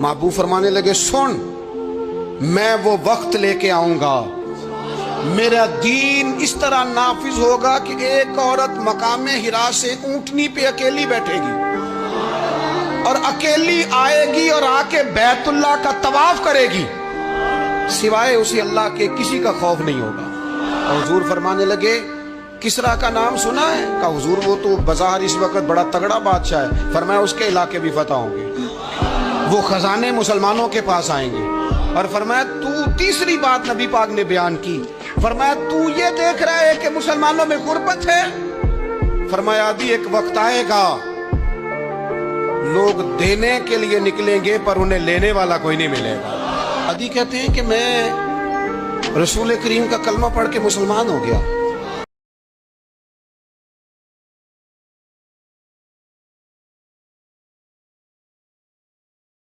महबूब फरमाने लगे, सुन, मैं वो वक्त लेके आऊंगा, मेरा दीन इस तरह नाफिज होगा कि एक औरत मकामे हिरा से ऊंटनी पे अकेली बैठेगी और अकेली आएगी और आके बैतुल्लाह का तवाफ करेगी, सिवाय उसे अल्लाह के किसी का खौफ नहीं होगा। और हुजूर फरमाने लगे, किसरा का नाम सुना है? कहा हुजूर वो तो बाजार इस वक्त बड़ा तगड़ा बादशाह है। फरमाया उसके इलाके भी फतह होंगे, वो खजाने मुसलमानों के पास आएंगे। और फरमाया तू, तीसरी बात नबी पाक ने बयान की, फरमाया तू ये देख रहा है कि मुसलमानों में गुर्बत है? फरमाया अभी एक वक्त आएगा लोग देने के लिए निकलेंगे पर उन्हें लेने वाला कोई नहीं मिलेगा। अदी कहते हैं कि मैं रसूल करीम का कलमा पढ़ के मुसलमान हो गया।